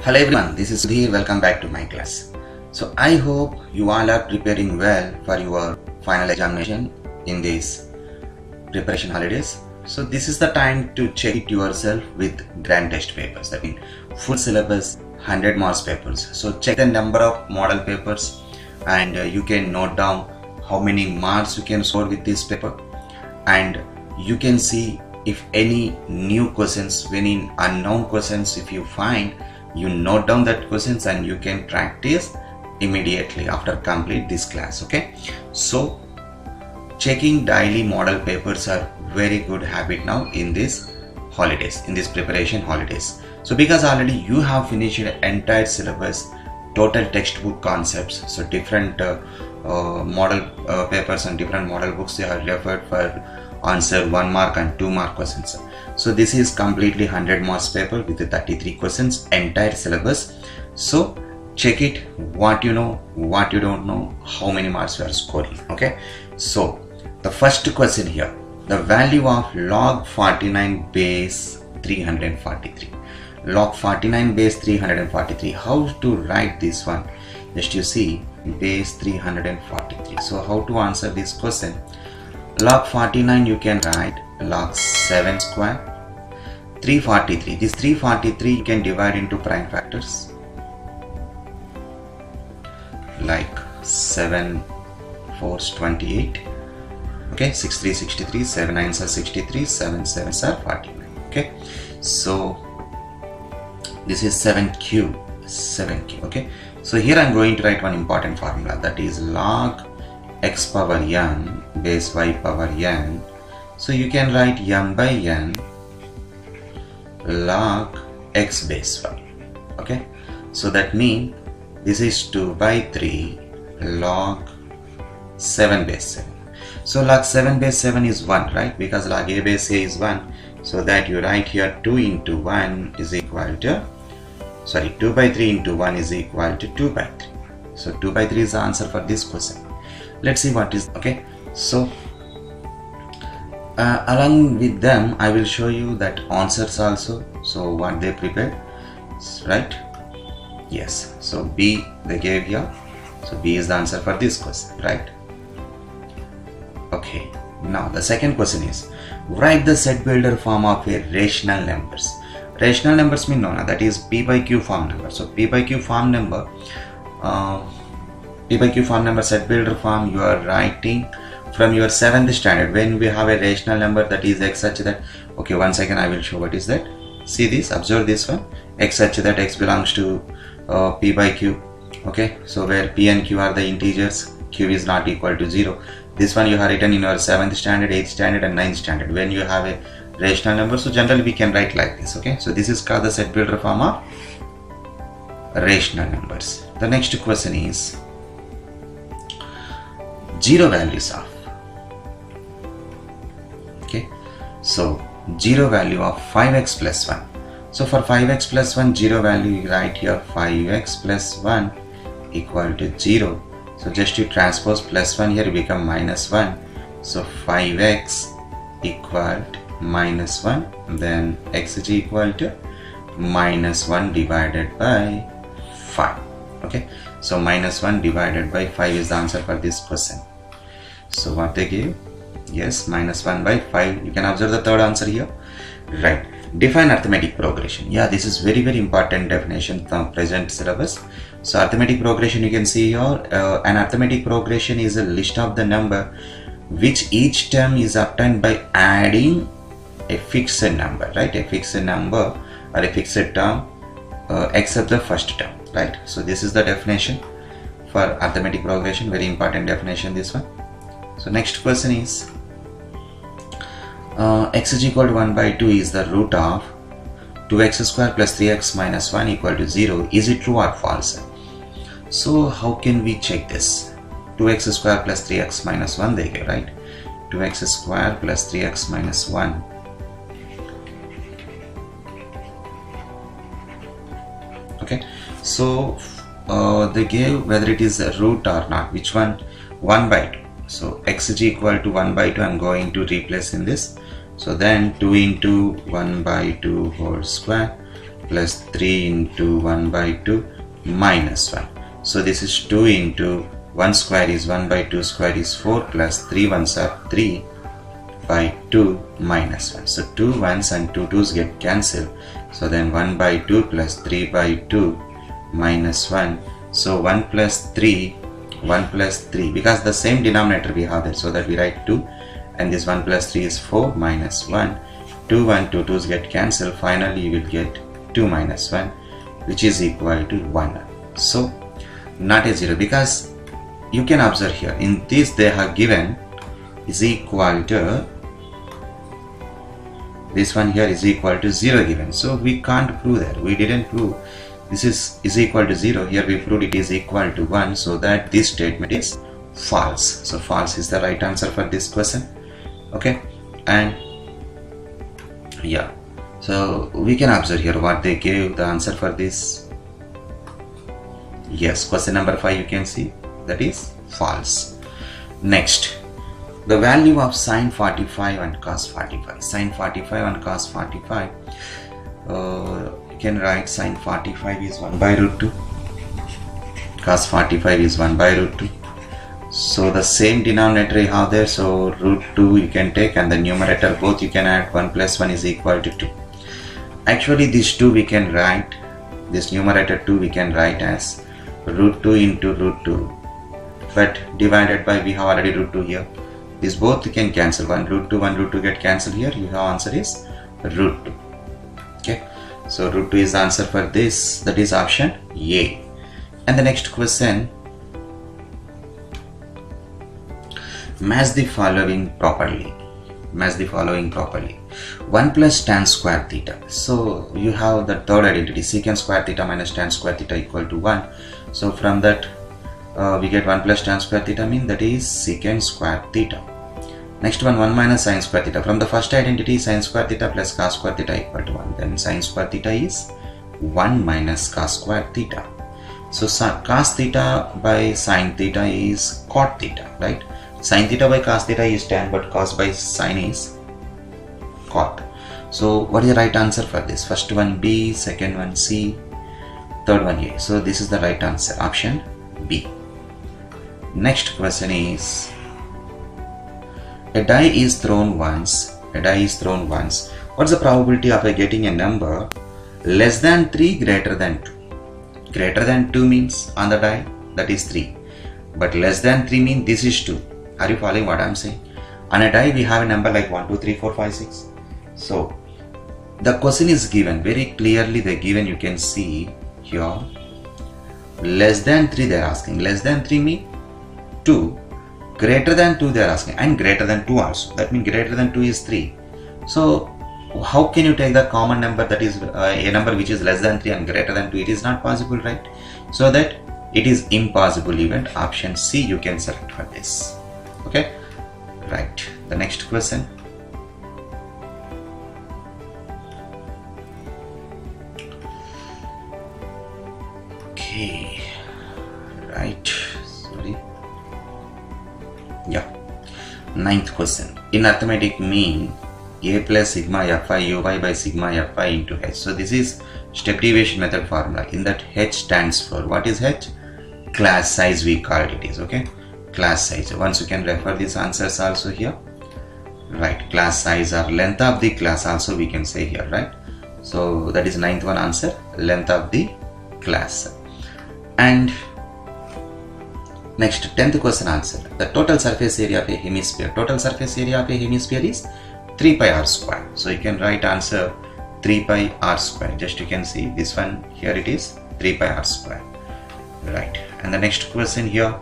Hello everyone, this is Sudhir. Welcome back to my class. So I hope you all are preparing well for your final examination in these preparation holidays. So this is the time to check it yourself with grand test papers. That means full syllabus 100 marks papers. So check the number of model papers and you can note down how many marks you can score with this paper, and you can see if any new questions, any unknown questions, if you find, you note down that questions and you can practice immediately after complete this class. Okay, so checking daily model papers are very good habit now in this holidays, in this preparation holidays. So because already you have finished entire syllabus, total textbook concepts, so different model papers and different model books they are referred for answer 1 mark and 2 mark questions. So this is completely 100 marks paper with the 33 questions, entire syllabus. So check it, what you know, what you don't know, how many marks you are scoring. Okay, so the first question here, the value of log 49 base 343. Log 49 base 343, how to write this one? Just you see base 343. So how to answer this question? Log 49 you can write log 7 square 343. This 343 you can divide into prime factors like 7 4s 28. Okay, 6 3 63, 7 9s are 63, 7 7s are 49. Okay, so this is 7q. Okay, so here I am going to write one important formula, that is log x power n base y power n. So you can write m by n log x base y. Okay, so that means this is 2 by 3 log 7 base 7. So log 7 base 7 is 1, right? Because log a base a is 1. So that you write here 2 into 1 is equal to, 2 by 3 into 1 is equal to 2 by 3. So 2 by 3 is the answer for this question. Let's see what is. Okay, so along with them I will show you that answers also, so what they prepared, right? Yes, so B they gave here, so B is the answer for this question, right? Okay, now the second question is, write the set builder form of a rational numbers. Rational numbers mean known, that is P by Q form number. So P by Q form number, P by Q form number set builder form you are writing from your 7th standard when we have a rational number that is x such that, okay, 1 second I will show what is that. See this, observe this one, x such that x belongs to P by Q. Okay, so where P and Q are the integers, Q is not equal to 0. This one you have written in your 7th standard, 8th standard and 9th standard when you have a rational number. So generally we can write like this. Okay, so this is called the set builder form of rational numbers. The next question is zero values of. Okay, so zero value of 5x plus 1. So for 5x plus 1 zero value you write here 5x plus 1 equal to 0. So just you transpose plus 1 here, become minus 1. So 5x equal to minus 1, then x is equal to minus 1 divided by 5. Okay, so minus 1 divided by 5 is the answer for this question. So what they gave, yes, minus 1 by 5. You can observe the third answer here, right? Define arithmetic progression. Yeah, this is very important definition from present syllabus. So arithmetic progression you can see here, an arithmetic progression is a list of the number which each term is obtained by adding a fixed number, right? A fixed number or a fixed term except the first term, right? So this is the definition for arithmetic progression, very important definition this one. So next question is, x is equal to 1 by 2 is the root of 2x square plus 3x minus 1 equal to 0. Is it true or false? So how can we check this? 2x square plus 3x minus 1 they give, right? 2x square plus 3x minus 1. Okay, so they gave whether it is a root or not, which one? 1 by 2. So x is equal to 1 by 2, I am going to replace in this. So then 2 into 1 by 2 whole square plus 3 into 1 by 2 minus 1. So this is 2 into 1 square is 1 by 2 square is 4 plus 3 ones are 3 by 2 minus 1. So 2 1s and 2 2s get cancelled. So then 1 by 2 plus 3 by 2 minus 1. So 1 plus 3, 1 plus 3, because the same denominator we have there, so that we write 2, and this 1 plus 3 is 4 minus 1. 2 1 2 2s get cancelled. Finally you will get 2 minus 1, which is equal to 1. So not a 0, because you can observe here in this they have given is equal to, this one here is equal to 0 given, so we can't prove that. We didn't prove this is equal to 0. Here we proved it is equal to 1, so that this statement is false. So false is the right answer for this question. Okay, and yeah, so we can observe here what they gave the answer for this. Yes, question number 5 you can see that is false. Next, the value of sine 45 and cos 45. Sine 45 and cos 45, you can write sine 45 is 1 by root 2, cos 45 is 1 by root 2. So the same denominator you have there, so root 2 you can take, and the numerator both you can add. 1 plus 1 is equal to 2. Actually this 2 we can write, this numerator 2 we can write as root 2 into root 2, but divided by, we have already root 2 here. This both you can cancel, 1 root 2 get cancelled here. Your answer is root 2. Okay, so root 2 is the answer for this, that is option A. And the next question, match the following properly. Match the following properly. 1 plus tan square theta. So you have the third identity, secant square theta minus tan square theta equal to 1. So from that we get 1 plus tan square theta, mean that is secant square theta. Next one, 1 minus sine square theta. From the first identity, sine square theta plus cos square theta equal to 1. Then sine square theta is 1 minus cos square theta. So cos theta by sine theta is cot theta, right? Sine theta by cos theta is tan, but cos by sine is cot. So what is the right answer for this? First one B, second one C, third one A. So this is the right answer, option B. Next question is, a die is thrown once. A die is thrown once. What's the probability of getting a number less than 3, greater than 2? Greater than 2 means on the die, that is 3. But less than 3 means this is 2. Are you following what I am saying? On a die we have a number like 1, 2, 3, 4, 5, 6. So the question is given very clearly. They given, you can see here, less than 3 they are asking. Less than 3 means 2. Greater than 2 they are asking, and greater than 2 also. That means greater than 2 is 3. So how can you take the common number, that is a number which is less than 3 and greater than 2? It is not possible, right? So that it is impossible event. Option C you can select for this. Okay, right. The next question. Okay, right. Sorry. Yeah. Ninth question. In arithmetic mean, a plus sigma fi uy by sigma fi into h. So this is step deviation method formula. In that, h stands for, what is h? Class size we call it is, okay? Class size. Once you can refer these answers also here. Right, class size or length of the class also we can say here, right? So that is ninth one answer, length of the class. And next, 10th question answer. The total surface area of a hemisphere. Total surface area of a hemisphere is 3 pi r square. So you can write answer 3 pi r square. Just you can see this one here, it is 3 pi r square. Right. And the next question here.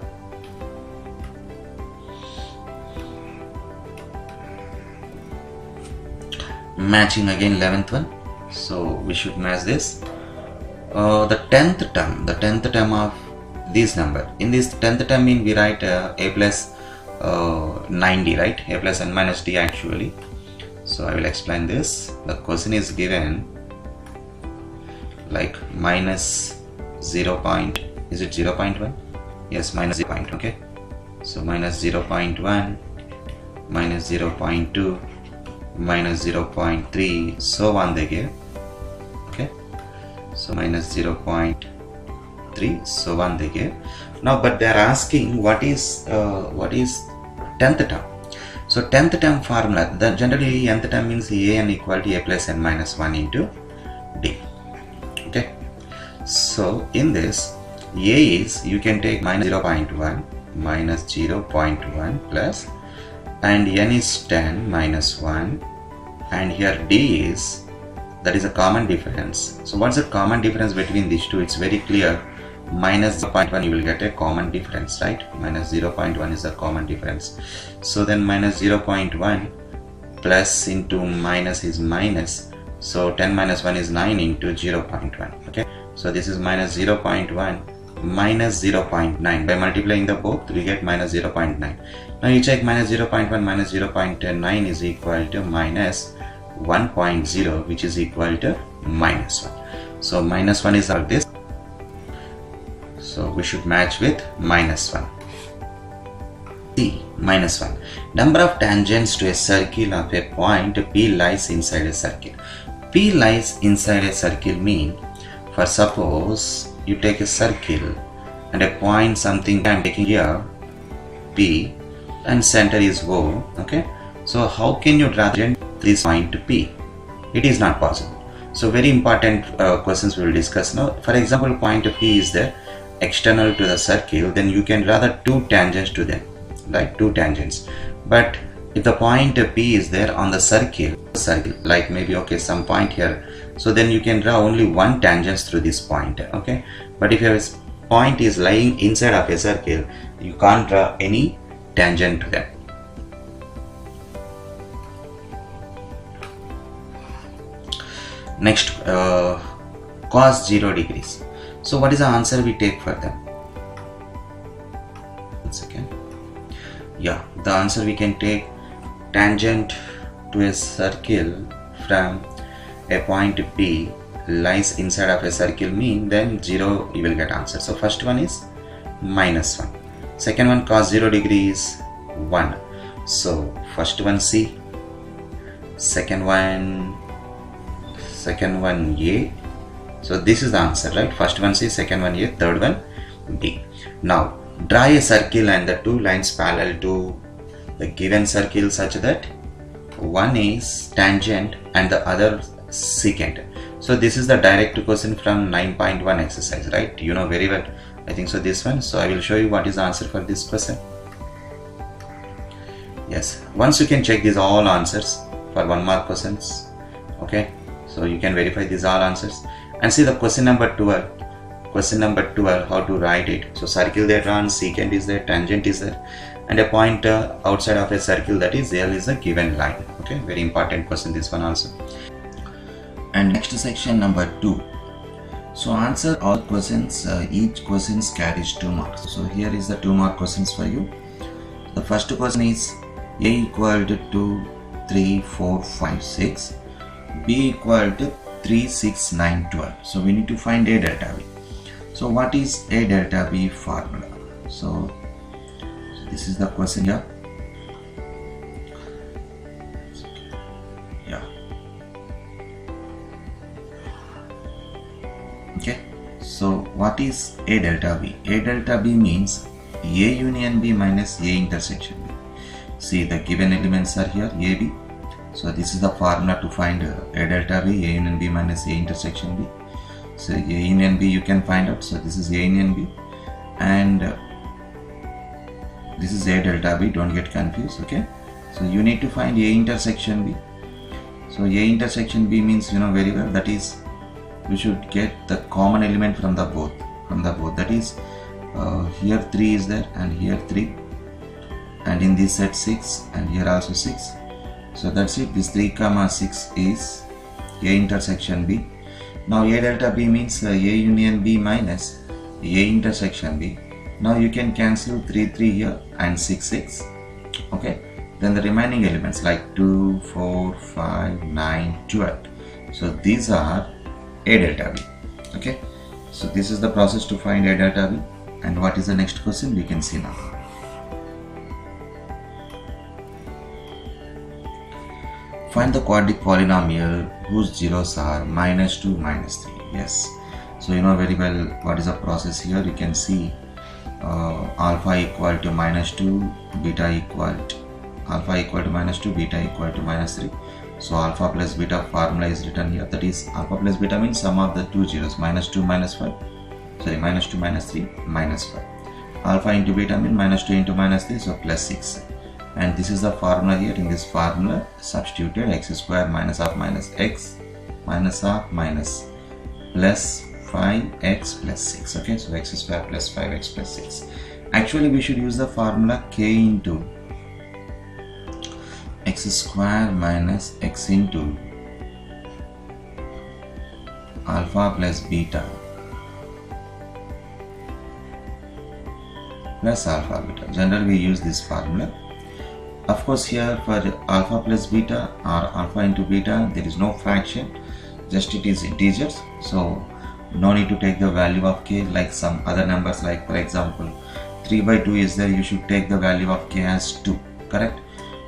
Matching again 11th one. So we should match this. The 10th term of this number. In this 10th term mean we write a plus 9d, right? A plus n minus d actually. So I will explain this. The question is given like minus 0. Is it 0.1? Yes, minus 0. Okay. So minus 0.1, minus 0.2, minus 0.3, so on they give. Okay. so minus 0.3, so 1 they gave. Now but they are asking what is 10th term. So 10th term formula, that generally nth term means an equal to a plus n minus 1 into d. Okay, so in this a is, you can take minus 0.1 minus 0.1 plus, and n is 10 minus 1, and here d is, that is a common difference. So what's the common difference between these two? It's very clear. Minus 0.1 you will get a common difference, right? Minus 0.1 is a common difference. So then minus 0.1 plus into minus is minus. So 10 minus 1 is 9 into 0.1. Okay. So this is minus 0.1 minus 0.9. By multiplying the both we get minus 0.9. Now you check minus 0.1 minus 0.9 is equal to minus 1.0, which is equal to minus 1. So minus 1 is like this. So we should match with minus 1. C, minus 1. Number of tangents to a circle of a point P lies inside a circle. P lies inside a circle mean, for suppose you take a circle and a point something, I am taking here P and center is O. Okay, so how can you draw this point to P? It is not possible. So very important questions we will discuss now. For example, point P is there external to the circle, then you can draw the two tangents to them, right? Two tangents. But if the point P is there on the circle, like maybe okay some point here, so then you can draw only one tangent through this point. Okay, but if your point is lying inside of a circle, you can't draw any tangent to them. Next, cos 0 degrees. So what is the answer we take for them? 1 second. Yeah, the answer we can take tangent to a circle from a point P lies inside of a circle mean, then 0 you will get answer. So first one is minus 1. Second one cos 0 degrees 1. So first one C. Second one A. So this is the answer, right? First one C, second one A, third one B. Now draw a circle and the two lines parallel to the given circle such that one is tangent and the other secant. So this is the direct question from 9.1 exercise, right? You know very well, I think so this one. So I will show you what is the answer for this question. Yes, once you can check these all answers for 1 mark questions. Okay, so you can verify these all answers and see the question number 12. Question number 12, how to write it. So circle there drawn, secant is there, tangent is there, and a point outside of a circle, that is L is a given line. Okay, very important question this one also. And next section number 2. So answer all questions, each question carries 2 marks. So here is the 2 mark questions for you. The first question is A equal to 2, 3, 4, 5, 6, B equal to 3, 6, 9, 12. So we need to find A delta B. So what is A delta B formula? So this is the question here. Yeah. Okay. So what is A delta B? A delta B means A union B minus A intersection B. See, the given elements are here A, B. So this is the formula to find A delta B, A union B minus A intersection B. So A union B you can find out. So this is A union B and this is A delta B, don't get confused. Okay, so you need to find A intersection B. So A intersection B means, you know very well, that is we should get the common element from the both, that is here 3 is there and here 3, and in this set 6 and here also 6. So that's it, this 3, 6 is A intersection B. Now A delta B means A union B minus A intersection B. Now you can cancel 3, 3 here and 6, 6. Okay, then the remaining elements like 2, 4, 5, 9, 12. So these are A delta B. Okay, so this is the process to find A delta B. And what is the next question we can see now. Find the quadratic polynomial whose zeros are -2, -3. Yes, So you know very well what is the process here. You can see alpha equal to -2, beta equal to alpha equal to -2, beta equal to -3. So alpha plus beta formula is written here. That is, alpha plus beta means sum of the two zeros, -2 -5. Sorry, -2 -3 -5. Alpha into beta means -2 into -3, so +6. And this is the formula here. In this formula, substituted x square minus half minus x minus half minus plus 5x plus 6. Okay, so x square plus 5x plus 6. Actually, we should use the formula k into x square minus x into alpha plus beta plus alpha beta. Generally, we use this formula. Of course, here for alpha plus beta or alpha into beta, there is no fraction, just it is integers. So no need to take the value of k like some other numbers, like for example 3/2 is there, you should take the value of k as 2, correct?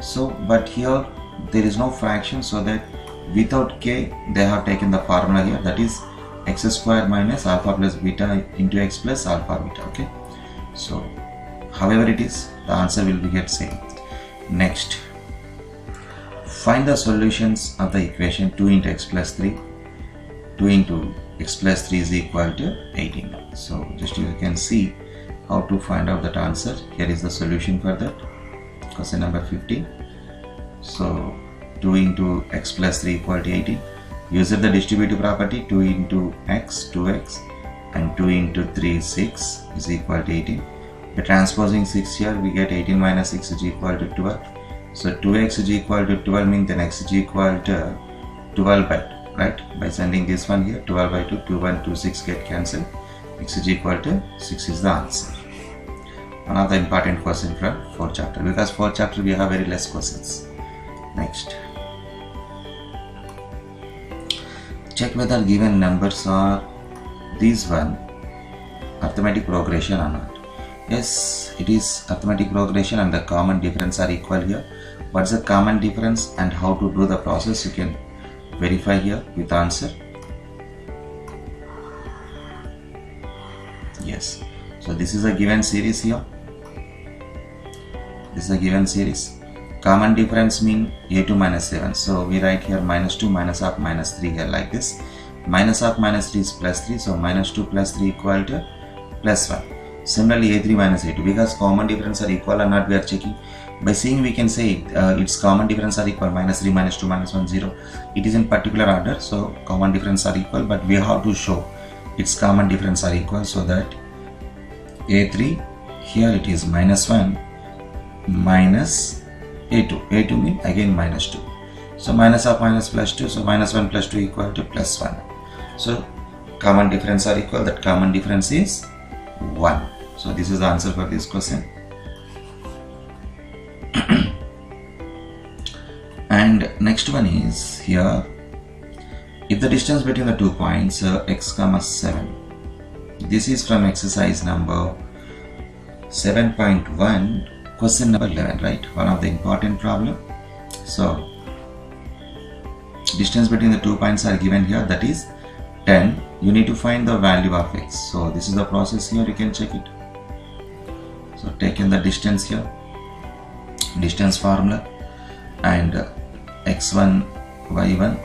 So but here there is no fraction, so that without k they have taken the formula here, that is x square minus alpha plus beta into x plus alpha beta. Okay, so however it is, the answer will be get same. Next, find the solutions of the equation 2 into x plus 3. 2 into x plus 3 is equal to 18. So just you can see how to find out that answer. Here is the solution for that. Question number 15. So 2 into x plus 3 equal to 18. Use the distributive property. 2 into x, 2x, and 2 into 3, 6 is equal to 18. By transposing 6 here, we get 18 minus 6 is equal to 12. So 2x is equal to 12 means then x is equal to 12 by 2, right? By sending this one here, 12 by 2, 2 1, 2, 6 get cancelled. X is equal to 6 is the answer. One of the important question from 4th chapter, because 4th chapter we have very less questions. Next, check whether given numbers are these one arithmetic progression or not. Yes, it is arithmetic progression and the common difference are equal here. What's the common difference and how to do the process, you can verify here with answer. Yes, so this is a given series here. This is a given series. Common difference mean a2 minus 7. So we write here -2 minus half minus 3 here like this. Minus half minus 3 is plus 3. So -2 plus 3 equal to plus 1. Similarly, a3 minus a2, because common difference are equal or not, we are checking. By seeing, we can say its common difference are equal, -3, -2, -1, 0. It is in particular order, so common difference are equal, but we have to show its common difference are equal, so that a3, here it is -1 minus a2. a2 means again -2. So minus half minus plus 2, so -1 plus 2 equal to plus 1. So common difference are equal, that common difference is 1. So this is the answer for this question. And next one is here, if the distance between the 2 points x comma 7, this is from exercise number 7.1, question number 11, right? One of the important problem. So distance between the 2 points are given here, that is 10. You need to find the value of x. So this is the process here, you can check it. So take in the distance here, distance formula, and x1 y1,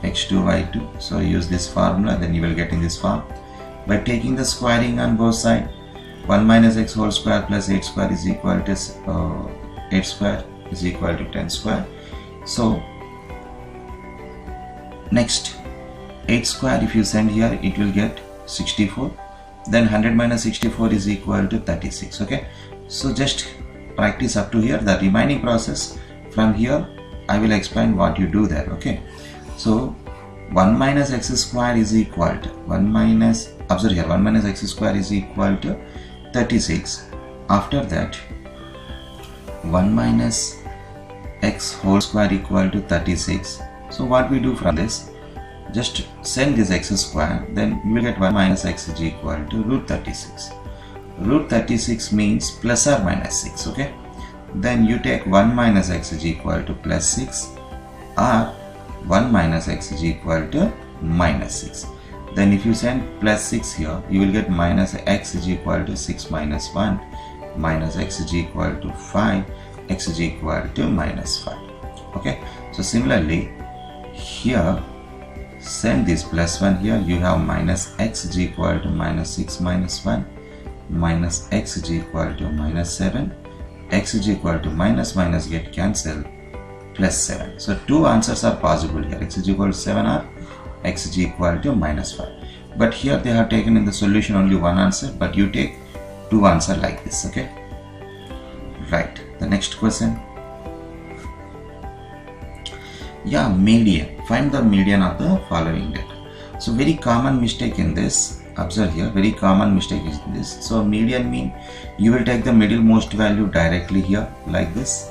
x2 y2. So use this formula, then you will get in this form. By taking the squaring on both sides, 1 minus x whole square plus 8 square is equal to 8 square is equal to 10 square. So next, 8 square if you send here, it will get 64. Then 100 minus 64 is equal to 36. Okay, so just practice up to here. The remaining process from here I will explain what you do there. Okay, so 1 minus x square is equal to 1 minus, observe here, 1 minus x square is equal to 36. After that, 1 minus x whole square equal to 36. So what we do from this, just send this x square, then you will get 1 minus x is equal to root 36. Root 36 means plus or minus 6. Okay, then you take 1 minus x is equal to plus 6, or 1 minus x is equal to minus 6. Then if you send plus 6 here, you will get minus x is equal to 6 minus 1, minus x is equal to 5, x is equal to minus 5. Okay, so similarly here send this plus 1 here, you have minus x is equal to minus 6 minus 1, minus x is equal to minus 7, x is equal to minus minus get cancelled, plus 7. So two answers are possible here, x is equal to 7 or x is equal to minus 5. But here they have taken in the solution only one answer, but you take two answers like this. Okay, right. The next question. Yeah, median. Find the median of the following data. So very common mistake in this. Observe here, very common mistake is this. So median mean you will take the middlemost value directly here like this.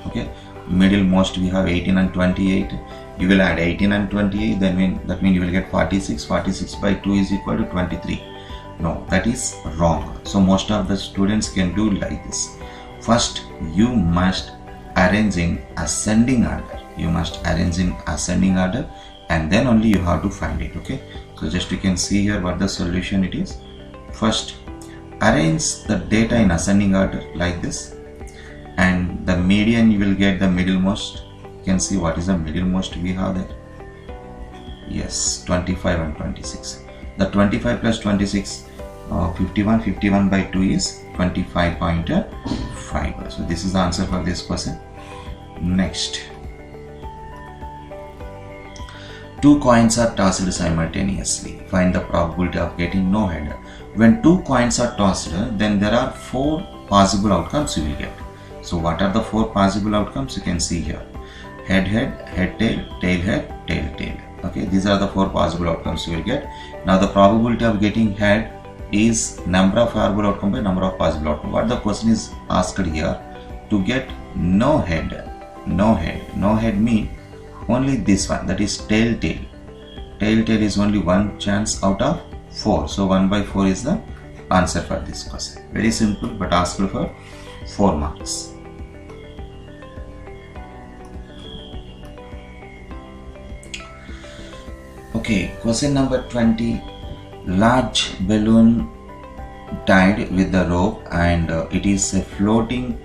Okay, middlemost we have 18 and 28. You will add 18 and 28. That means you will get 46. 46 by 2 is equal to 23. No, that is wrong. So most of the students can do like this. First, you must arrange in ascending order. You must arrange in ascending order, and then only you have to find it. Okay, so just you can see here what the solution it is. First, arrange the data in ascending order like this, and the median you will get the middlemost. You can see what is the middlemost we have there. Yes, 25 and 26. The 25 plus 26, 51. 51 by 2 is 25.5. So this is the answer for this question. Next, two coins are tossed simultaneously. Find the probability of getting no head. When two coins are tossed, then there are four possible outcomes you will get. So what are the four possible outcomes? You can see here: head head, head tail, tail head, tail tail. Okay, these are the four possible outcomes you will get. Now the probability of getting head is number of probable outcome by number of possible outcome. What the question is asked here, to get no head. No head mean only this one, that is tail tail. Tail tail is only one chance out of 4. So 1 by 4 is the answer for this question. Very simple, but asked for 4 marks. Okay, question number 20. Large balloon tied with the rope, and it is floating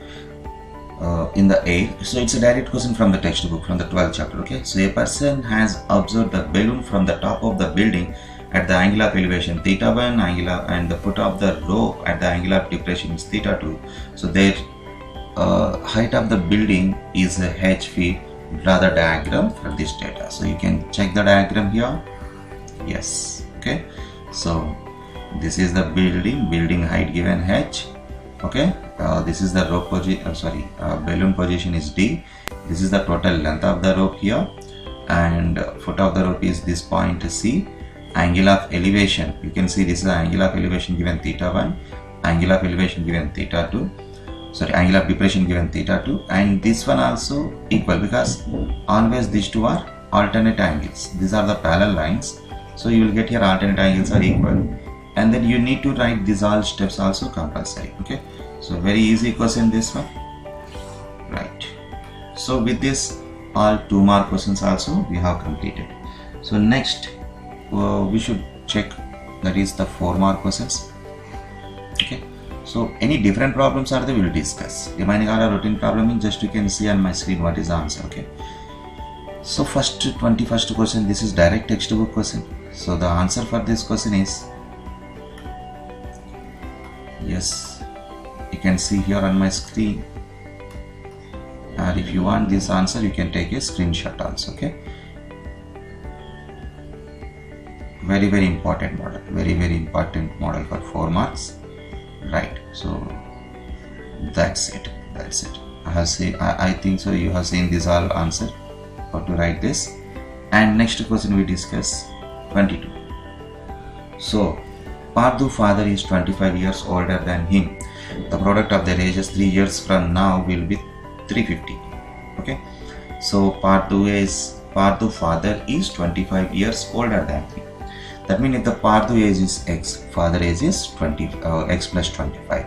in the air. So it's a direct question from the textbook, from the 12th chapter. Okay, so a person has observed the balloon from the top of the building at the angle of elevation theta1 angular, and the foot of the rope at the angle of depression is theta2. So their height of the building is h feet. Draw the diagram for this data. So you can check the diagram here. Yes. Okay, so this is the building height given h. Okay, this is the rope position, balloon position is d. This is the total length of the rope here, and foot of the rope is this point c. Angle of elevation, you can see this is the angle of elevation given theta1, angle of elevation given theta2, angle of depression given theta2, and this one also equal, because always these two are alternate angles. These are the parallel lines, so you will get here alternate angles are equal. And then you need to write these all steps also compulsory. Okay, so very easy question this one, right? So with this, all 2 mark questions also we have completed. So next we should check, that is the 4 mark questions. Okay, so any different problems are there, we will discuss. Remaining are a routine problem in, just you can see on my screen what is the answer. Okay, so first 21st question, this is direct textbook question. So the answer for this question is, yes, you can see here on my screen, and if you want this answer you can take a screenshot also. Okay, very important model, very important model for 4 marks, right? So that's it. I think so you have seen this all answer, how to write this. And next question we discuss 22. So Parthu father is 25 years older than him. The product of their ages 3 years from now will be 350. Okay, so Parthu father is 25 years older than him. That means if the Parthu age is x, father age is x plus 25.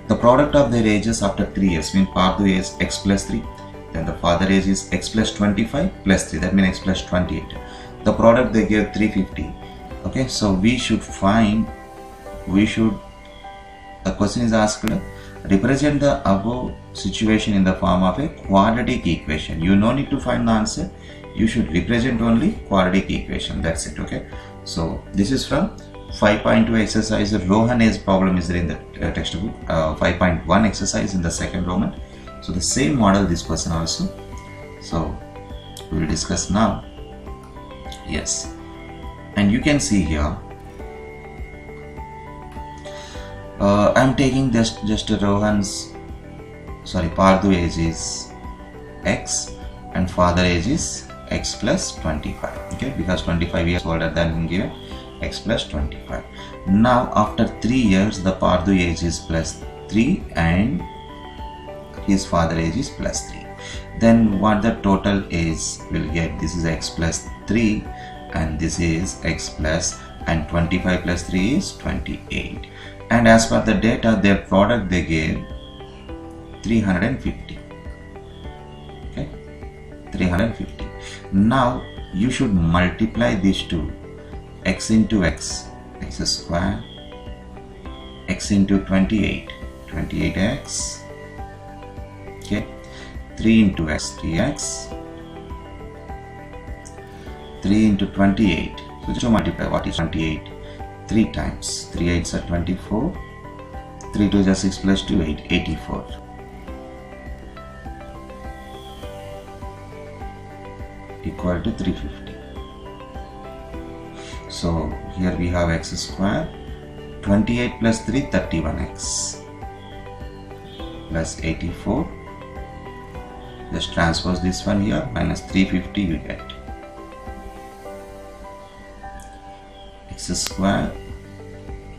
The product of their ages after 3 years means Parthu is x plus 3. Then the father age is x plus 25 plus 3. That means x plus 28. The product they gave 350. Okay, so the question is asked, represent the above situation in the form of a quadratic equation. You no need to find the answer, you should represent only quadratic equation, that's it. Okay, so this is from 5.2 exercise. Rohan A's problem is there in the textbook. 5.1 exercise in the second Roman. So the same model this question also. So we will discuss now. Yes, and you can see here I'm taking just Rohan's Parthu age is x and father age is x plus 25. Okay, because 25 years older than him, given x plus 25. Now after 3 years the Parthu age is plus 3 and his father age is plus 3. Then what the total age will get? This is x plus 3 and this is x plus, and 25 plus 3 is 28. And as per the data, their product they gave 350. Okay, 350. Now you should multiply these two, x into x square, x into 28, 28x. Okay, 3 into x, 3x, 3 into 28. So just to multiply, what is 28? 3 times 3 8s are 24, 3 2s are 6 plus 2 8, 84. Equal to 350. So here we have x square, 28 plus 3, 31x plus 84. Just transpose this one here, minus 350 you get x square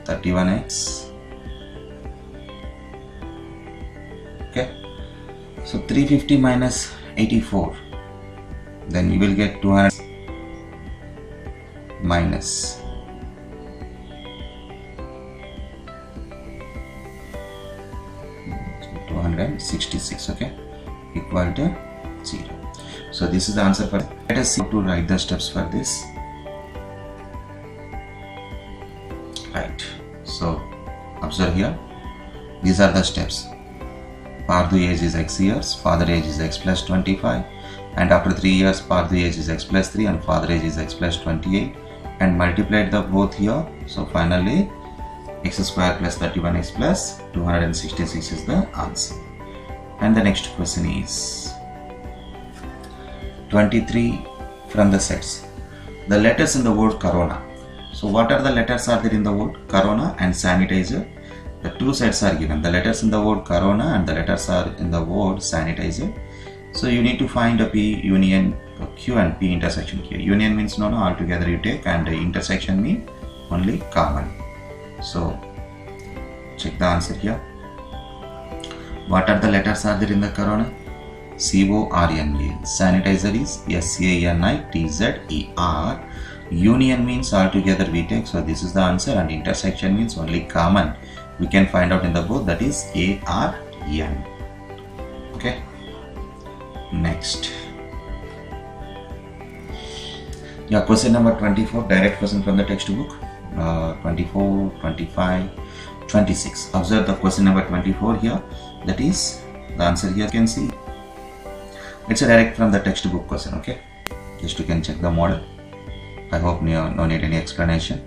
31x. Okay, so 350 minus 84, then you will get 200 minus 266. Okay, equal to 0. So this is the answer for. Let us see how to write the steps for this. Right, so observe here, these are the steps. Parthu age is x years, father age is x plus 25, and after 3 years Parthu age is x plus 3 and father age is x plus 28, and multiplied the both here. So finally x square plus 31x plus 266 is the answer. And the next question is 23 from the sets. The letters in the word corona. So what are the letters are there in the word corona and sanitizer? The two sets are given. The letters in the word corona and the letters are in the word sanitizer. So you need to find a P union Q and P intersection Q. Union means no, altogether you take, and the intersection means only common. So check the answer here. What are the letters are there in the corona? C-O-R-N-A. Sanitizer is S-A-N-I-T-Z-E-R. Union means altogether we take, so this is the answer, and intersection means only common. We can find out in the both, that is A-R-N. Okay. Next. Yeah, question number 24, direct question from the textbook. 24, 25, 26. Observe the question number 24 here. That is the answer here. You can see it's a direct from the textbook question. Okay, just you can check the model. I hope no need any explanation.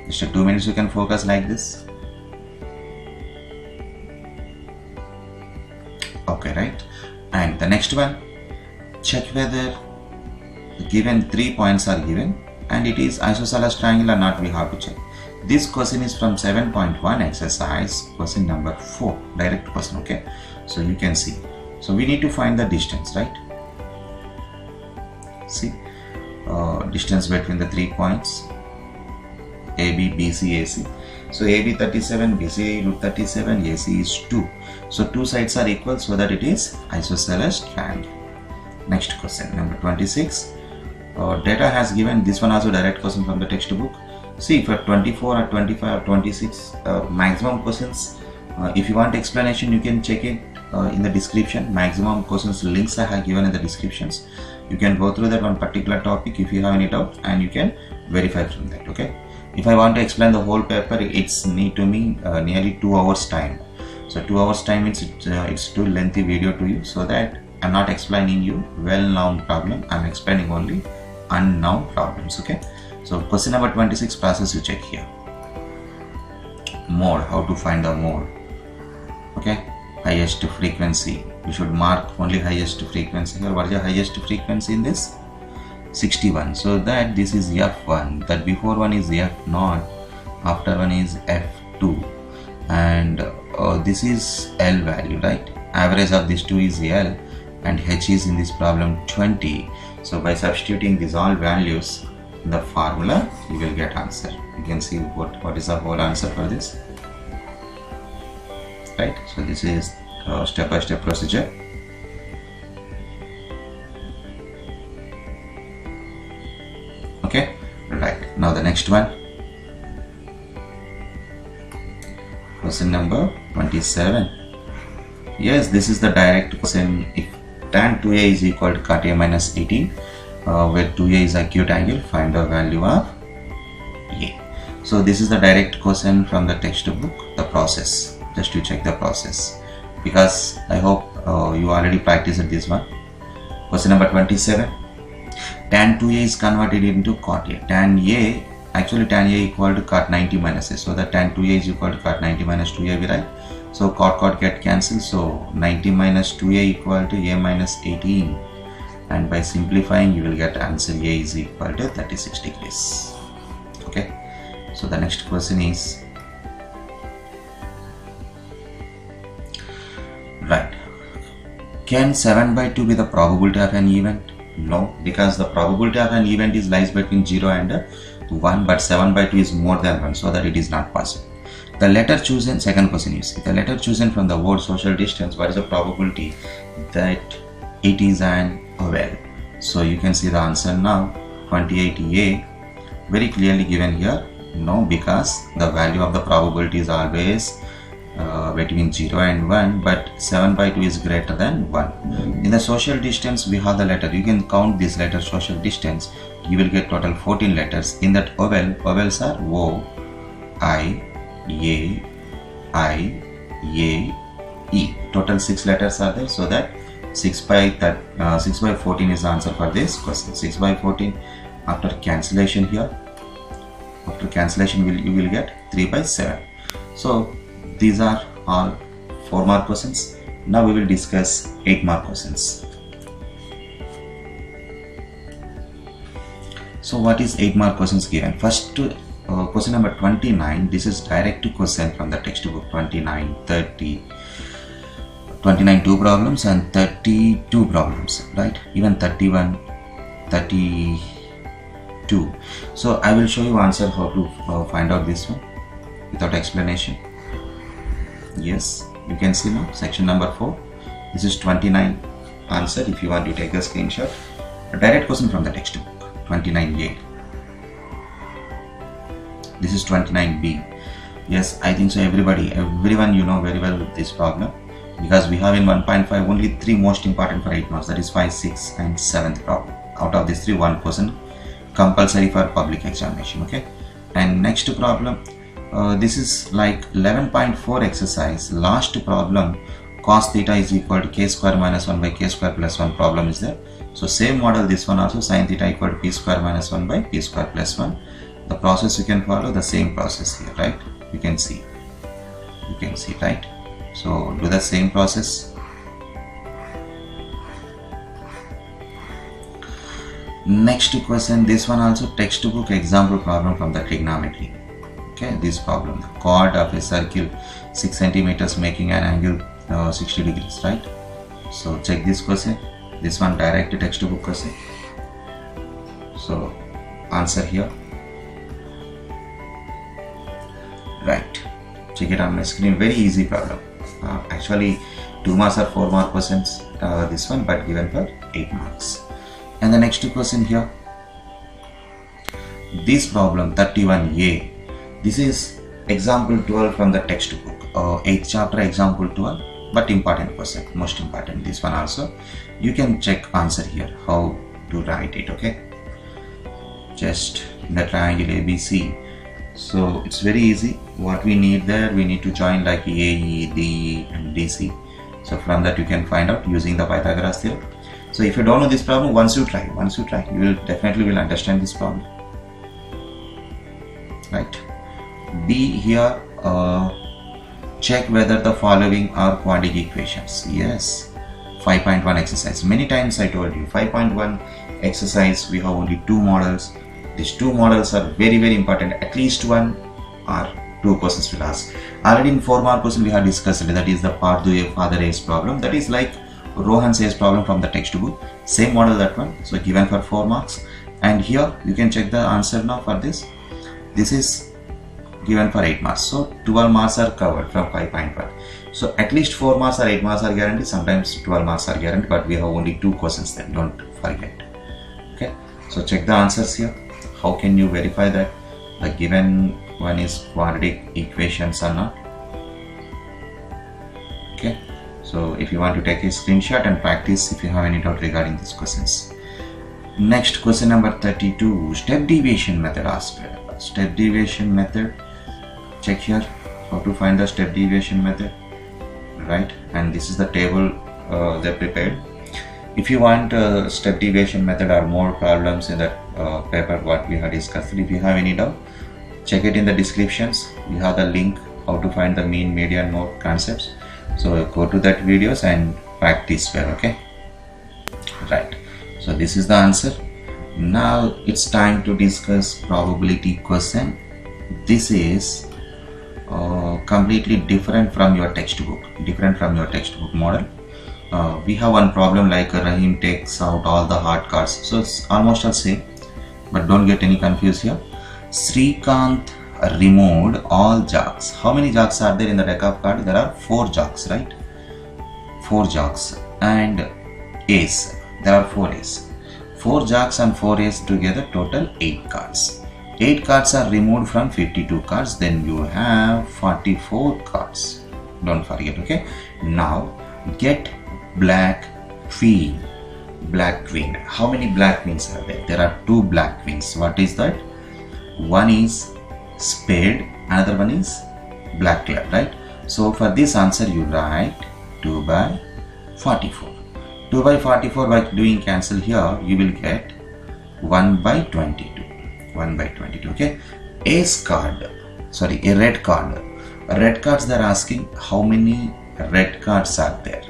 Just 2 minutes you can focus like this. Okay, right? And the next one, check whether the given 3 points are given and it is isosceles triangle or not. We have to check. This question is from 7.1 exercise, question number 4, direct question. Okay, so you can see. So we need to find the distance, right? See, distance between the 3 points AB, BC, AC. So AB 37, BC root 37, AC is 2. So two sides are equal, so that it is isosceles triangle. Next question, number 26. Data has given, this one also direct question from the textbook. See, for 24 or 25 or 26, maximum questions, if you want explanation, you can check it in the description. Maximum questions links I have given in the descriptions. You can go through that one particular topic if you have any doubt, and you can verify from that. Okay, if I want to explain the whole paper, it's need to me nearly 2 hours time. So 2 hours time means it's too lengthy video to you, so that I'm not explaining you well-known problem, I'm explaining only unknown problems. Okay, so question number 26, process you check here. Mode, how to find the mode. Okay, highest frequency, you should mark only highest frequency here. What is the highest frequency in this? 61. So that this is F1, that before one is F0, after one is F2, and this is L value, right? Average of these two is L, and H is in this problem 20. So by substituting these all values in the formula, you will get answer. You can see what is the whole answer for this, right? So this is step-by-step procedure. Okay, right. Now the next one, question number 27. Yes, this is the direct question. If tan 2a is equal to cot a minus 18, where 2a is acute angle, find the value of a. So this is the direct question from the textbook, the process. Just to check the process, because I hope you already practiced this one. Question number 27. Tan 2a is converted into cot a. Tan a, actually tan a equal to cot 90 minus a. So the tan 2a is equal to cot 90 minus 2a, we write. So cot get cancelled. So 90 minus 2a equal to a minus 18. And by simplifying, you will get answer a is equal to 36 degrees. Okay. So the next question is, right, can 7 by 2 be the probability of an event? No, because the probability of an event is lies between 0 and 1, but 7 by 2 is more than 1, so that it is not possible. The letter chosen, second question is, the letter chosen from the word social distance, what is the probability that it is an vowel? So you can see the answer now, 28a, very clearly given here. No, because the value of the probability is always between 0 and 1, but 7 by 2 is greater than 1. In the social distance, we have the letter. You can count this letter social distance. You will get total 14 letters. In that vowels are O, I, A, I, A, E. Total 6 letters are there. So that 6 by 14 is the answer for this question. 6 by 14. After cancellation here, after cancellation you will get 3 by 7. So these are all 4 mark questions. Now we will discuss 8 mark questions. So what is 8 mark questions given? First, question number 29. This is direct question from the textbook. 29, 30, 29 2 problems and 32 problems, right? Even 31, 32. So I will show you answer how to find out this one without explanation. Yes, you can see now section number 4. This is 29 answer. If you want to take a screenshot, a direct question from the textbook. 29a. This is 29b. Yes, I think so. Everyone you know very well this problem, because we have in 1.5 only 3 most important for 8 marks, that is 5, 6 and 7th problem. Out of these 3, 1 question compulsory for public examination. Okay, and next problem. This is like 11.4 exercise. Last problem, cos theta is equal to k square minus 1 by k square plus 1 problem is there. So same model, this one also, sin theta equal to p square minus 1 by p square plus 1. The process you can follow the same process here, right? You can see, right? So do the same process. Next question, this one also textbook example problem from the trigonometry. Okay, this problem, the chord of a circle 6 centimeters making an angle 60 degrees, right? So check this question. This one direct textbook question. So answer here. Right. Check it on my screen. Very easy problem. Actually 2 marks or 4 mark questions, this one, but given for 8 marks. And the next question here. This problem 31a. This is example 12 from the textbook. 8th chapter example 12, but important question, most important. This one also. You can check answer here, how to write it. Okay. Just in the triangle ABC. So it's very easy. What we need there, we need to join like AE, DE and DC. So from that you can find out using the Pythagoras theorem. So if you don't know this problem, once you try, you will definitely understand this problem. Right. B here, check whether the following are quadratic equations. Yes. 5.1 exercise. Many times I told you 5.1 exercise we have only 2 models. These 2 models are very important. At least 1 or 2 questions will ask. Already in 4 mark question we have discussed it, that is the part 2 father A's problem. That is like Rohan's A's problem from the textbook. Same model that one. So given for 4 marks. And here you can check the answer now for this. This is given for 8 marks. So 12 marks are covered from 5.1. So at least 4 marks or 8 marks are guaranteed. Sometimes 12 marks are guaranteed, but we have only 2 questions then. Don't forget. Okay. So check the answers here. How can you verify that the given one is quadratic equations or not? Okay. So if you want to take a screenshot and practice if you have any doubt regarding these questions. Next question number 32. Step deviation method asked. Step deviation method. Check here how to find the step deviation method. Right, and this is the table they prepared. If you want step deviation method or more problems in that paper what we have discussed, if you have any doubt, check it in the descriptions. You have the link how to find the mean, median, mode concepts. So go to that videos and practice well. Okay, right. So this is the answer. Now it's time to discuss probability question. This is completely different from your textbook, model. We have one problem like Rahim takes out all the hard cards, so it's almost the same, but don't get any confused here. Srikanth removed all jacks. How many jacks are there in the deck of cards? There are 4 jacks, right? 4 jacks and ace. There are 4 ace. 4 jacks and 4 ace together total 8 cards. 8 cards are removed from 52 cards, then you have 44 cards. Don't forget, okay? Now get black queen. How many black queens are there? There are 2 black queens. What is that? One is spade, another one is black club, right? So for this answer you write 2 by 44. 2 by 44 by doing cancel here you will get 1 by 22. 1 by 22. Okay. Ace card, sorry, a red card. Red cards they are asking how many red cards are there.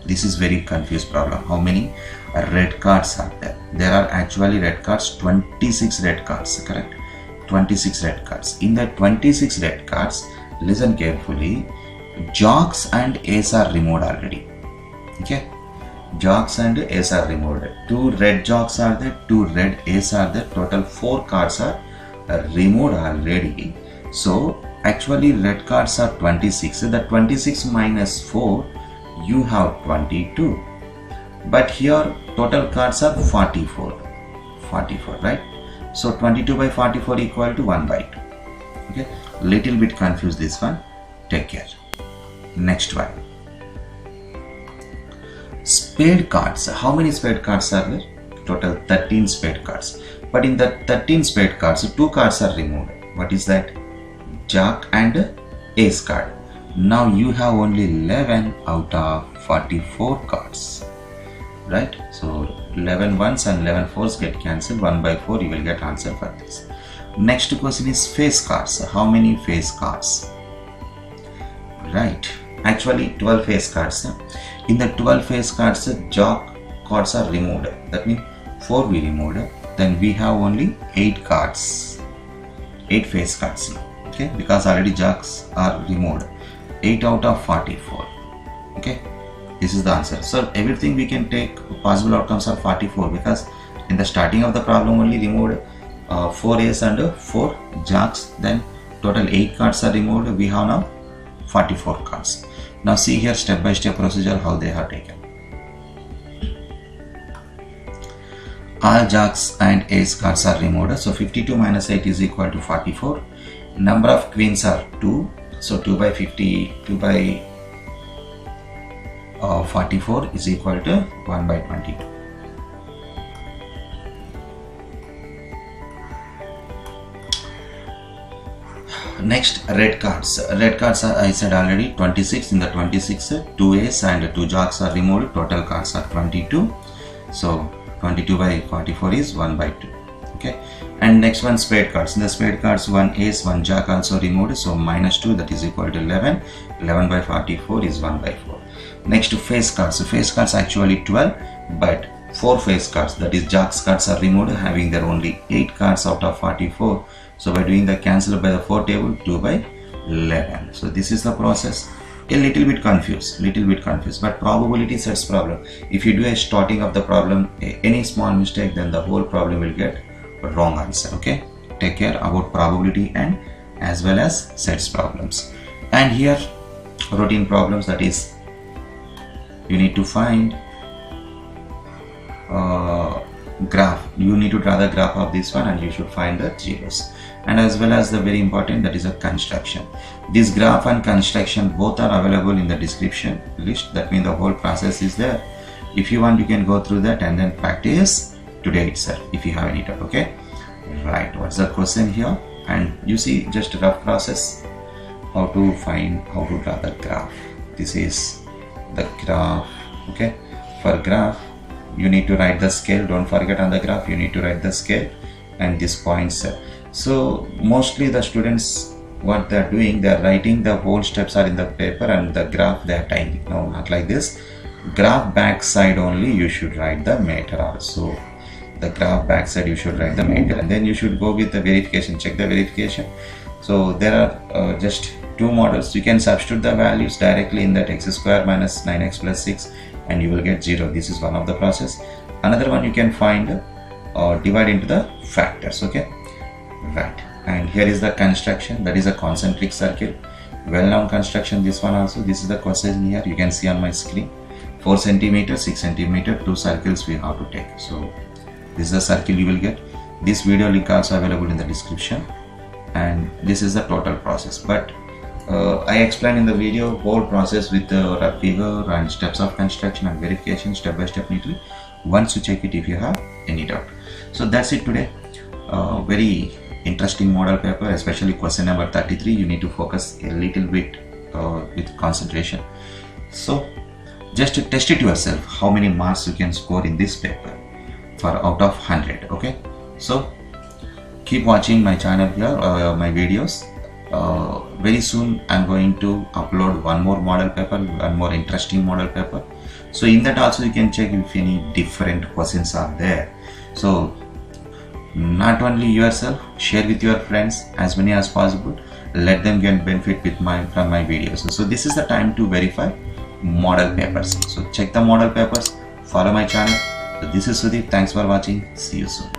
This is very confused problem. How many red cards are there? There are actually red cards, 26 red cards, correct? 26 red cards. In the 26 red cards, listen carefully, jocks and ace are removed already. Okay. Jocks and ace are removed. 2 red jocks are there, 2 red ace are there. Total 4 cards are removed already. So actually red cards are 26. So the 26 minus 4 you have 22. But here total cards are 44. 44, right? So 22 by 44 equal to 1 by 2. Okay. Little bit confused this one. Take care. Next one. Spade cards. How many spade cards are there? Total 13 spade cards. But in the 13 spade cards, 2 cards are removed. What is that? Jack and ace card. Now you have only 11 out of 44 cards. Right? So 11 ones and 11 fours get cancelled. 1 by 4 you will get answer for this. Next question is face cards. How many face cards? Right. Actually 12 face cards. In the 12 face cards, jock cards are removed. That means 4 we removed. Then we have only 8 cards. 8 face cards now. Okay, because already jocks are removed. 8 out of 44. Okay, this is the answer. So everything we can take possible outcomes are 44 because in the starting of the problem only removed 4 ace and 4 jocks. Then total 8 cards are removed. We have now 44 cards. Now see here step by step procedure how they have taken. All jacks and ace cards are removed. So 52 minus 8 is equal to 44. Number of queens are 2. So 2 by 44 is equal to 1 by 22. Next, red cards. Red cards are, I said already, 26. In the 26, 2 A's and 2 jocks are removed. Total cards are 22. So 22 by 44 is 1 by 2. Okay. And next one, spade cards. In the spade cards, 1 ace, 1 jack also removed. So minus 2, that is equal to 11. 11 by 44 is 1 by 4. Next, face cards. So face cards actually 12, but 4 face cards, that is jacks cards, are removed, having there only 8 cards out of 44. So by doing the cancel by the 4 table, 2 by 11. So this is the process. A little bit confused, but probability sets problem. If you do a starting of the problem, any small mistake, then the whole problem will get a wrong answer. Okay, take care about probability and as well as sets problems. And here routine problems, that is you need to find graph. You need to draw the graph of this one and you should find the zeros, and as well as the very important, that is a construction. This graph and construction both are available in the description list. That means the whole process is there. If you want, you can go through that and then practice today itself if you have any doubt. Okay, right, what's the question here? And you see just a rough process how to draw the graph. This is the graph. Okay, for graph you need to write the scale. Don't forget, on the graph you need to write the scale and this points. So mostly the students, what they are doing, they are writing the whole steps are in the paper and the graph they are typing. No, not like this. Graph backside only you should write the meter also. The graph backside you should write the meter, and then you should go with the verification, check the verification. So there are just 2 models. You can substitute the values directly in that x square minus 9x plus 6 and you will get 0. This is one of the process. Another one, you can find divide into the factors. Okay, right. And here is the construction, that is a concentric circle, well known construction. This one also, this is the question here, you can see on my screen. 4 centimeter, 6 centimeter, 2 circles we have to take. So this is the circle you will get. This video link also available in the description, and this is the total process. But I explained in the video whole process with the rough figure and steps of construction and verification step by step neatly. Once you check it if you have any doubt. So that's it today. Very interesting model paper, especially question number 33. You need to focus a little bit with concentration. So just to test it yourself, how many marks you can score in this paper for out of 100. Okay, so keep watching my channel here, my videos. Very soon I'm going to upload one more model paper, one more interesting model paper. So in that also you can check if any different questions are there. So not only yourself, share with your friends as many as possible. Let them get benefit with from my videos. So this is the time to verify model papers. So check the model papers, follow my channel. So this is Sudeep. Thanks for watching. See you soon.